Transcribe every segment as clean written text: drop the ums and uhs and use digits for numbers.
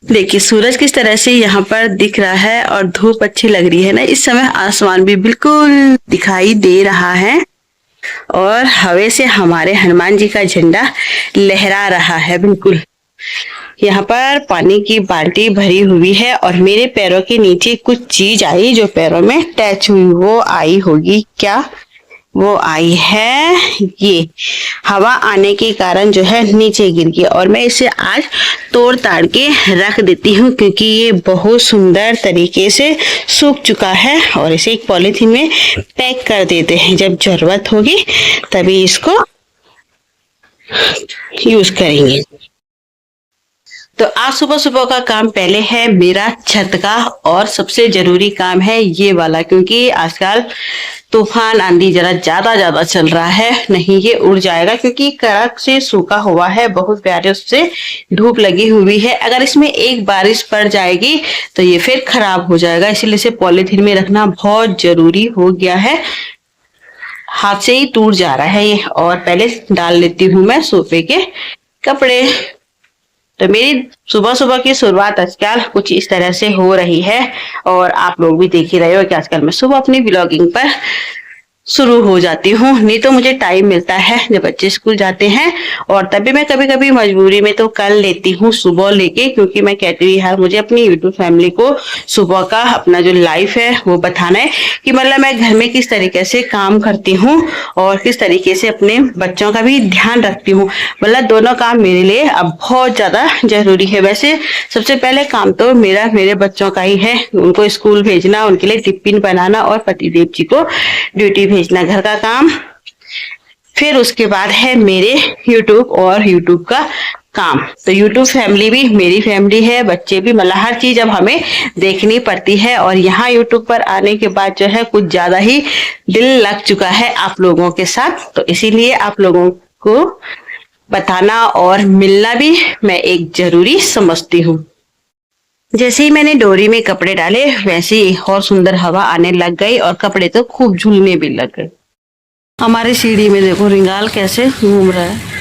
देखिए सूरज किस तरह से यहाँ पर दिख रहा है और धूप अच्छी लग रही है ना। इस समय आसमान भी बिल्कुल दिखाई दे रहा है और हवा से हमारे हनुमान जी का झंडा लहरा रहा है। बिल्कुल यहाँ पर पानी की बाल्टी भरी हुई है और मेरे पैरों के नीचे कुछ चीज आई जो पैरों में टच हुई। वो आई होगी क्या? वो आई है ये हवा आने के कारण जो है नीचे गिर गया और मैं इसे आज तोड़ ताड़ के रख देती हूँ क्योंकि ये बहुत सुंदर तरीके से सूख चुका है। और इसे एक पॉलीथीन में पैक कर देते हैं, जब जरूरत होगी तभी इसको यूज करेंगे। तो आज सुबह सुबह का काम पहले है मेरा छत का और सबसे जरूरी काम है ये वाला, क्योंकि आजकल तूफान आंधी जरा ज्यादा चल रहा है, नहीं ये उड़ जाएगा क्योंकि कड़क से सूखा हुआ है, बहुत प्यारे उससे धूप लगी हुई है। अगर इसमें एक बारिश पड़ जाएगी तो ये फिर खराब हो जाएगा, इसीलिए इसे पॉलीथीन में रखना बहुत जरूरी हो गया है। हाथ से ही टूट जा रहा है ये। और पहले डाल लेती हूँ मैं सोफे के कपड़े। तो मेरी सुबह सुबह की शुरुआत आजकल कुछ इस तरह से हो रही है और आप लोग भी देख ही रहे हो कि आजकल मैं सुबह अपनी ब्लॉगिंग पर शुरू हो जाती हूँ। नहीं तो मुझे टाइम मिलता है जब बच्चे स्कूल जाते हैं और तभी मैं कभी कभी मजबूरी में तो कर लेती हूँ सुबह लेके, क्योंकि मैं कहती हूँ यार मुझे अपनी यूट्यूब फैमिली को सुबह का अपना जो लाइफ है वो बताना है कि मतलब मैं घर में किस तरीके से काम करती हूँ और किस तरीके से अपने बच्चों का भी ध्यान रखती हूँ। मतलब दोनों काम मेरे लिए अब बहुत ज्यादा जरूरी है। वैसे सबसे पहले काम तो मेरा मेरे बच्चों का ही है, उनको स्कूल भेजना, उनके लिए टिफिन बनाना और पतिदेव जी को ड्यूटी भेजना, घर का काम। फिर उसके बाद है मेरे यूट्यूब और यूट्यूब का काम। तो यूट्यूब फैमिली भी मेरी फैमिली है, बच्चे भी, मतलब हर चीज अब हमें देखनी पड़ती है। और यहाँ यूट्यूब पर आने के बाद जो है कुछ ज्यादा ही दिल लग चुका है आप लोगों के साथ, तो इसीलिए आप लोगों को बताना और मिलना भी मैं एक जरूरी समझती हूँ। जैसे ही मैंने डोरी में कपड़े डाले वैसे ही और सुंदर हवा आने लग गई और कपड़े तो खूब झूलने भी लग गए। हमारी सीढ़ी में देखो रिंगाल कैसे घूम रहा है।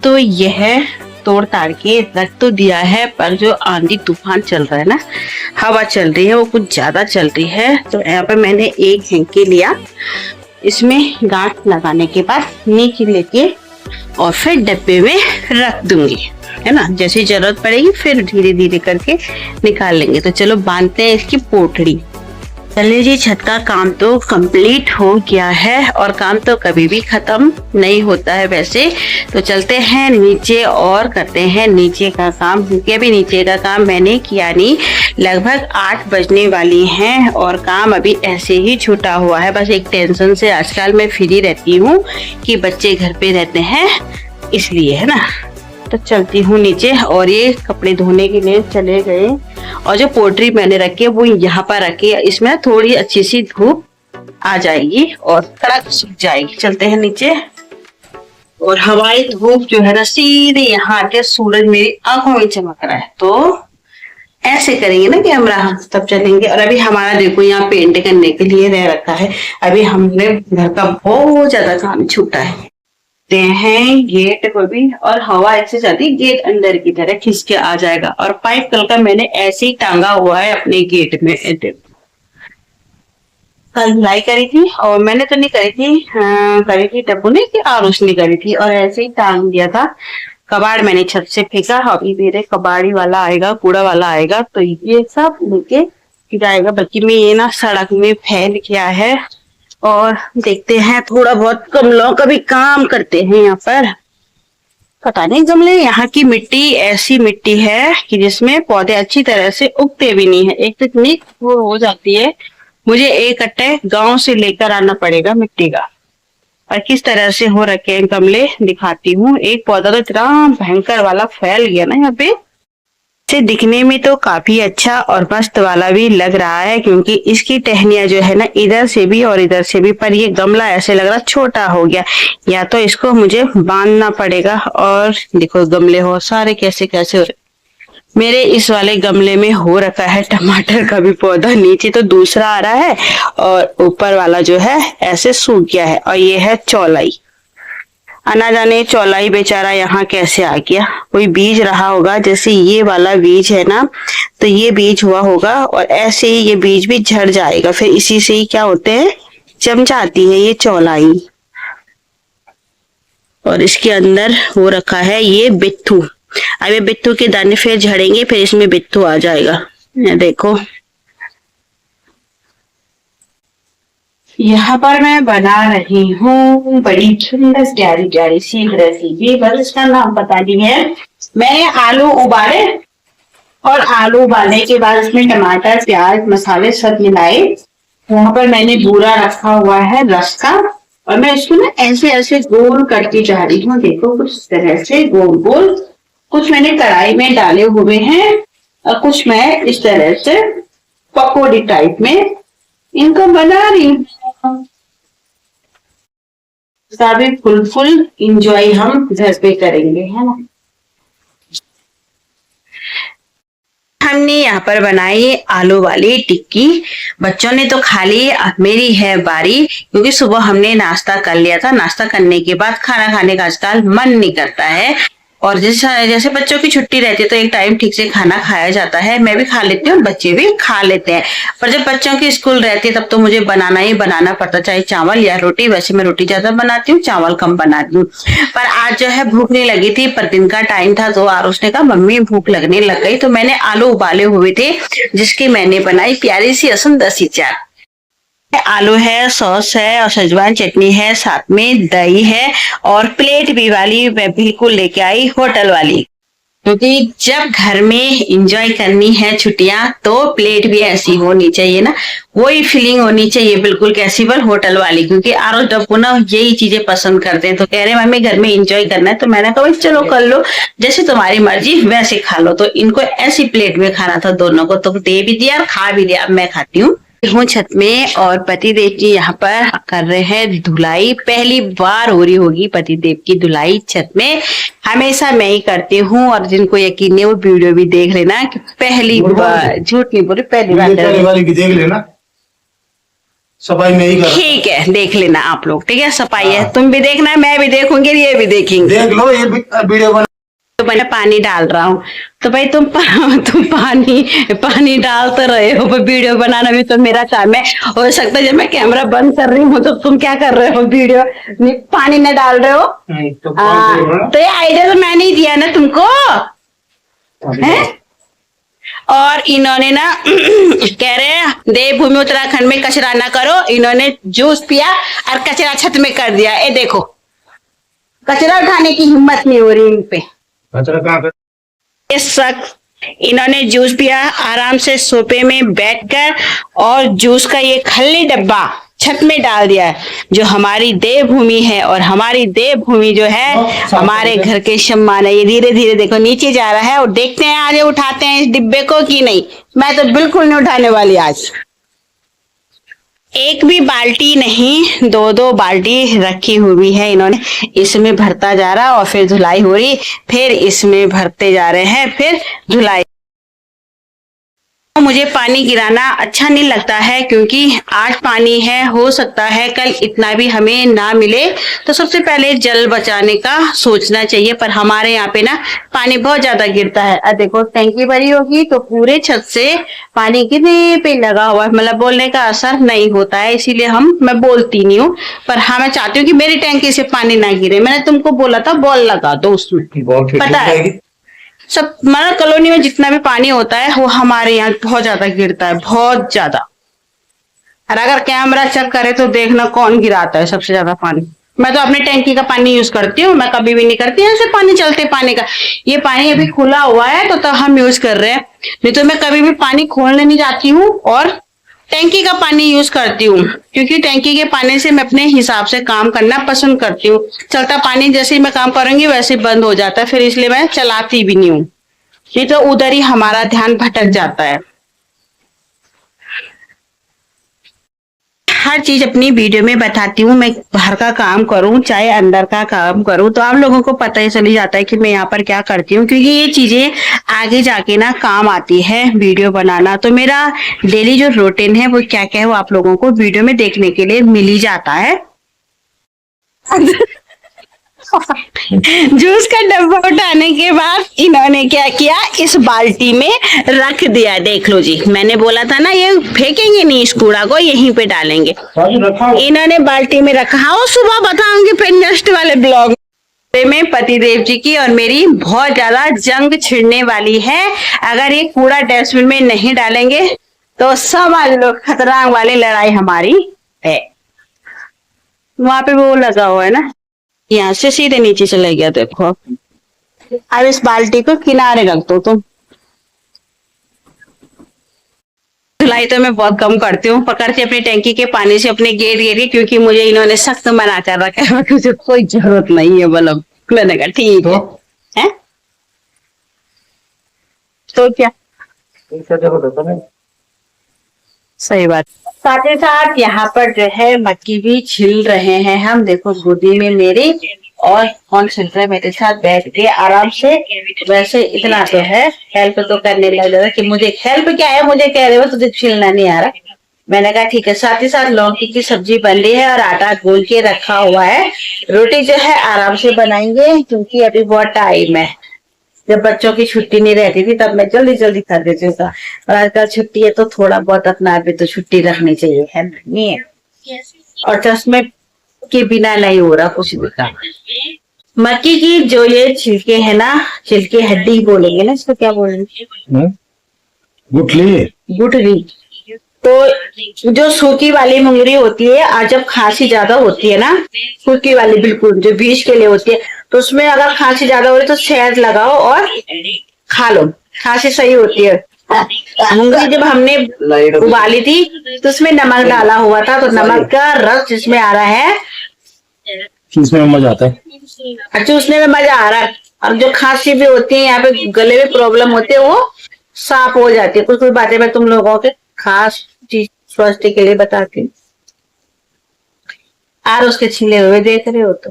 तो यह तोड़ ताड़ के रख तो दिया है, पर जो आंधी तूफान चल रहा है ना, हवा चल रही है वो कुछ ज्यादा चल रही है। तो यहाँ पे मैंने एक हैंकी लिया, इसमें गांठ लगाने के बाद नीचे लेके और फिर डब्बे में रख दूंगी, है ना। जैसे जरूरत पड़ेगी फिर धीरे धीरे करके निकाल लेंगे। तो चलो बांधते हैं इसकी पोटड़ी। चलिए जी, छत का काम तो कंप्लीट हो गया है और काम तो कभी भी खत्म नहीं होता है वैसे। तो चलते हैं नीचे और करते हैं नीचे का काम, क्योंकि अभी नीचे का काम मैंने किया नहीं। लगभग 8 बजने वाली हैं और काम अभी ऐसे ही छूटा हुआ है। बस एक टेंशन से आजकल मैं फ्री रहती हूँ कि बच्चे घर पे रहते हैं इसलिए, है ना। तो चलती हूँ नीचे और ये कपड़े धोने के लिए चले गए और जो पोटरी मैंने रखी है वो यहाँ पर रखी है, इसमें थोड़ी अच्छी सी धूप आ जाएगी और कड़क सूख जाएगी। चलते हैं नीचे और हवाई धूप जो है ना सीधे यहाँ आके सूरज मेरी आंखों में चमक रहा है। तो ऐसे करेंगे ना कैमरा, तब चलेंगे। और अभी हमारा देखो यहाँ पेंट करने के लिए रह रखा है, अभी हमने घर का बहुत ज्यादा काम छूटा है। हैं गेट को भी, और हवा ऐसे चलती गेट अंदर की तरह खिसके आ जाएगा। और पाइप कल का मैंने ऐसे ही टांगा हुआ है अपने गेट में। कल धुलाई करी थी और मैंने तो नहीं करी थी, करी थी टप्पू ने कि और उसने करी थी, और ऐसे ही टांग दिया था। कबाड़ मैंने छत से फेंका, अभी मेरे कबाड़ी वाला आएगा, कूड़ा वाला आएगा तो ये सब लेके जाएगा। बल्कि मैं ये ना सड़क में फैल गया है, और देखते हैं थोड़ा बहुत गमलों का भी काम करते हैं यहाँ पर। पता नहीं गमले, यहाँ की मिट्टी ऐसी मिट्टी है कि जिसमें पौधे अच्छी तरह से उगते भी नहीं है। एक तो इतनी वो हो जाती है, मुझे एक कट्टे गांव से लेकर आना पड़ेगा मिट्टी का। और किस तरह से हो रखे हैं गमले दिखाती हूँ। एक पौधा तो इतना भयंकर वाला फैल गया ना यहाँ पे, से दिखने में तो काफी अच्छा और मस्त वाला भी लग रहा है, क्योंकि इसकी टहनियां जो है ना इधर से भी और इधर से भी, पर ये गमला ऐसे लग रहा छोटा हो गया, या तो इसको मुझे बांधना पड़ेगा। और देखो गमले हो सारे कैसे कैसे हो रहे। मेरे इस वाले गमले में हो रखा है टमाटर का भी पौधा, नीचे तो दूसरा आ रहा है और ऊपर वाला जो है ऐसे सूख गया है। और ये है चौलाई, ना जाने चौलाई बेचारा यहाँ कैसे आ गया। कोई बीज रहा होगा, जैसे ये वाला बीज है ना, तो ये बीज हुआ होगा और ऐसे ही ये बीज भी झड़ जाएगा, फिर इसी से ही क्या होते हैं जम जाती है ये चौलाई। और इसके अंदर हो रखा है ये बिट्ठू। अब ये बिट्ठू के दाने फिर झड़ेंगे, फिर इसमें बिट्ठू आ जाएगा। ये देखो यहाँ पर मैं बना रही हूँ बड़ी सुंदर प्यारी प्यारी सी रेसिपी, बस इसका नाम पता नहीं है। मैंने आलू उबाले और आलू उबालने के बाद इसमें टमाटर प्याज मसाले सब मिलाए। वहां पर मैंने बूरा रखा हुआ है रस का, और मैं इसको ना ऐसे ऐसे गोल करती जा रही हूँ। देखो कुछ इस तरह से गोल गोल, कुछ मैंने कढ़ाई में डाले हुए हैं और कुछ मैं इस तरह से पकौड़ी टाइप में इनको बना रही हूँ। सभी फुल इंजॉय हम घर पे करेंगे, है ना। हमने यहाँ पर बनाई आलू वाली टिक्की। बच्चों ने तो खा ली, अब मेरी है बारी, क्योंकि सुबह हमने नाश्ता कर लिया था। नाश्ता करने के बाद खाना खाने का आजकल मन नहीं करता है, और जैसे जैसे बच्चों की छुट्टी रहती है तो एक टाइम ठीक से खाना खाया जाता है। मैं भी खा लेती हूँ, बच्चे भी खा लेते हैं। पर जब बच्चों की स्कूल रहती है तब तो मुझे बनाना ही बनाना पड़ता, चाहे चावल या रोटी। वैसे मैं रोटी ज्यादा बनाती हूँ, चावल कम बनाती हूँ। पर आज जो है भूख नहीं लगी थी, पर दिन का टाइम था तो और उसने कहा मम्मी भूख लगने लग गई, तो मैंने आलू उबाले हुए थे जिसकी मैंने बनाई प्यारी सी सुंदर सी चाट। आलू है, सॉस है और शेजवान चटनी है, साथ में दही है, और प्लेट भी वाली मैं बिल्कुल लेके आई होटल वाली, क्योंकि जब घर में एंजॉय करनी है छुट्टियां तो प्लेट भी ऐसी होनी चाहिए ना, वही फीलिंग होनी चाहिए बिल्कुल कैसी बल होटल वाली। क्योंकि आरोज डब्बू ना यही चीजें पसंद करते हैं, तो कह रहे मम्मी घर में एंजॉय करना है, तो मैंने कहा चलो कर लो, जैसे तुम्हारी मर्जी वैसे खा लो। तो इनको ऐसी प्लेट में खाना था दोनों को, तो दे भी दिया और खा भी दिया। अब मैं खाती हूँ छत में, और पतिदेव जी यहाँ पर कर रहे हैं धुलाई। पहली बार हो रही होगी पतिदेव की धुलाई छत में, हमेशा मैं ही करती हूँ। और जिनको यकीन नहीं वो वीडियो भी देख लेना कि पहली बार, झूठ नहीं बोल रही, पहली बार देख लेना, सफाई में ही कर। ठीक है देख लेना आप लोग, ठीक है सफाई है, तुम भी देखना, मैं भी देखूंगी, ये भी देखेंगे। देख लो ये वीडियो बना। तो मैं पानी डाल रहा हूँ, तो भाई तुम पानी डाल तो रहे हो, वीडियो बनाना भी तो मेरा काम है। हो सकता है जब मैं कैमरा बंद कर रही हूँ तो तुम क्या कर रहे हो, वीडियो पानी न डाल रहे हो। तो ये आइडिया तो मैंने ही दिया ना तुमको, है? और इन्होंने ना कह रहे हैं देवभूमि उत्तराखंड में कचरा ना करो, इन्होंने जूस पिया और कचरा छत में कर दिया। ये देखो कचरा उठाने की हिम्मत नहीं हो रही इन पे। इस वक्त इन्होंने जूस पिया आराम से सोफे में बैठकर, और जूस का ये खाली डब्बा छत में डाल दिया है, जो हमारी देवभूमि है। और हमारी देवभूमि जो है हमारे घर के सम्मान है। ये धीरे धीरे देखो नीचे जा रहा है, और देखते हैं आज उठाते हैं इस डिब्बे को कि नहीं। मैं तो बिल्कुल नहीं उठाने वाली आज। एक भी बाल्टी नहीं, दो दो बाल्टी रखी हुई है इन्होंने। इसमें भरता जा रहा और फिर धुलाई हो रही, फिर इसमें भरते जा रहे हैं, फिर धुलाई। मुझे पानी गिराना अच्छा नहीं लगता है, क्योंकि आज पानी है, हो सकता है कल इतना भी हमें ना मिले। तो सबसे पहले जल बचाने का सोचना चाहिए। पर हमारे यहाँ पे ना पानी बहुत ज्यादा गिरता है। अब देखो टैंकी भरी होगी तो पूरे छत से पानी गिरने पे लगा हुआ है, मतलब बोलने का असर नहीं होता है, इसीलिए मैं बोलती नहीं हूँ। पर हाँ, मैं चाहती हूँ कि मेरी टैंकी से पानी ना गिरे। मैंने तुमको बोला था बॉल लगा दो उसमें, पता है सब मतलब कॉलोनी में जितना भी पानी होता है वो हमारे यहाँ बहुत ज्यादा गिरता है, बहुत ज्यादा। और अगर कैमरा चेक करे तो देखना कौन गिराता है सबसे ज्यादा पानी। मैं तो अपनी टैंकी का पानी यूज करती हूँ, मैं कभी भी नहीं करती ऐसे पानी चलते पानी का। ये पानी अभी खुला हुआ है तो हम यूज कर रहे हैं, नहीं तो मैं कभी भी पानी खोलने नहीं जाती हूँ और टैंकी का पानी यूज करती हूँ, क्योंकि टैंकी के पानी से मैं अपने हिसाब से काम करना पसंद करती हूँ। चलता पानी जैसे ही मैं काम करूंगी वैसे ही बंद हो जाता है, फिर इसलिए मैं चलाती भी नहीं हूँ, नहीं तो उधर ही हमारा ध्यान भटक जाता है। हर चीज अपनी वीडियो में बताती हूँ। मैं बाहर का काम करूँ चाहे अंदर का काम करूँ तो आप लोगों को पता ही चली जाता है कि मैं यहाँ पर क्या करती हूँ, क्योंकि ये चीजें आगे जाके ना काम आती है वीडियो बनाना। तो मेरा डेली जो रूटीन है वो क्या क्या है वो आप लोगों को वीडियो में देखने के लिए मिल ही जाता है। जूस का डब्बा उठाने के बाद इन्होंने क्या किया, इस बाल्टी में रख दिया। देख लो जी, मैंने बोला था ना ये फेंकेंगे नहीं, इस कूड़ा को यहीं पे डालेंगे। इन्होंने बाल्टी में रखा। हाँ, सुबह बताऊंगी फिर नेक्स्ट वाले ब्लॉग में। पतिदेव जी की और मेरी बहुत ज्यादा जंग छिड़ने वाली है। अगर ये कूड़ा डस्टबिन में नहीं डालेंगे तो समझ लो खतरनाक वाली लड़ाई हमारी है। वहां पे वो लगा हुआ है ना, यहाँ से सीधे नीचे चले गया। देखो अब इस बाल्टी को किनारे रख दो तुम। धुलाई तो मैं बहुत कम करती हूँ, पकड़ती अपनी टैंकी के पानी से अपने गेट गेट, क्योंकि मुझे इन्होंने सख्त मना कर रखा है, मुझे कोई जरूरत नहीं है। मतलब मैंने कहा ठीक है तो क्या, सही बात। साथ ही साथ यहाँ पर जो है मक्की भी छिल रहे हैं हम। देखो गोदी में मेरी, और कौन छिल रहा है मेरे साथ बैठ के आराम से। वैसे इतना तो है, हेल्प तो करने लग जाता कि मुझे हेल्प क्या है, मुझे कह रहे हो तुझे छिलना नहीं आ रहा। मैंने कहा ठीक है। साथ ही साथ लौकी की सब्जी बन रही है और आटा गूंद के रखा हुआ है। रोटी जो है आराम से बनाएंगे, क्योंकि अभी बहुत टाइम है। जब बच्चों की छुट्टी नहीं रहती थी तब मैं जल्दी जल्दी कर देती हूँ, और आजकल छुट्टी है तो थोड़ा बहुत अपना भी तो छुट्टी रखनी चाहिए, है नहीं है? और चश्मे के बिना नहीं हो रहा कुछ भी काम। मक्की की जो ये छिलके है ना, छिलके हड्डी बोलेंगे ना इसको, क्या बोलेंगे, गुठली गुठली। तो जो सूखी वाली मुंगरी होती है, और जब खांसी ज्यादा होती है ना, सूखी वाली बिल्कुल जो बीज के लिए होती है, तो उसमें अगर खांसी ज्यादा हो रही तो शहद लगाओ और खा लो, खांसी सही होती है। मुंगरी जब हमने उबाली थी तो उसमें नमक डाला हुआ था, तो नमक का रस जिसमें आ रहा है चूसने में मजा आता है। चूसने में मजा आ रहा है। और जो खांसी भी होती है, यहाँ पे गले में प्रॉब्लम होती है, वो साफ हो जाती है। कुछ कुछ बातें मैं तुम लोगों के खास चीज स्वास्थ्य के लिए बताती हूँ। और उसके छिले हुए देख रहे हो तो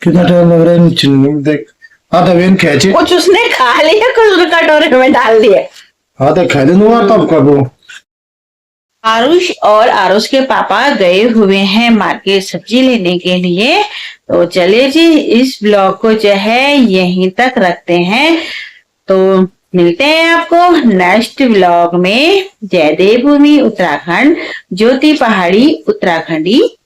कितना टाइम लग रहा है छिलने में। देख आधा वेन खींचे, कुछ उसने खा लिया, कुछ कटोरे में डाल दिया। आधा खा दूंगा तब करो। आरुष और आरुष के पापा गए हुए हैं मार्केट सब्जी लेने के लिए। तो चलिए जी, इस ब्लॉग को जो है यहीं तक रखते हैं। तो मिलते हैं आपको नेक्स्ट ब्लॉग में। जय देवभूमि उत्तराखंड, ज्योति पहाड़ी उत्तराखंडी।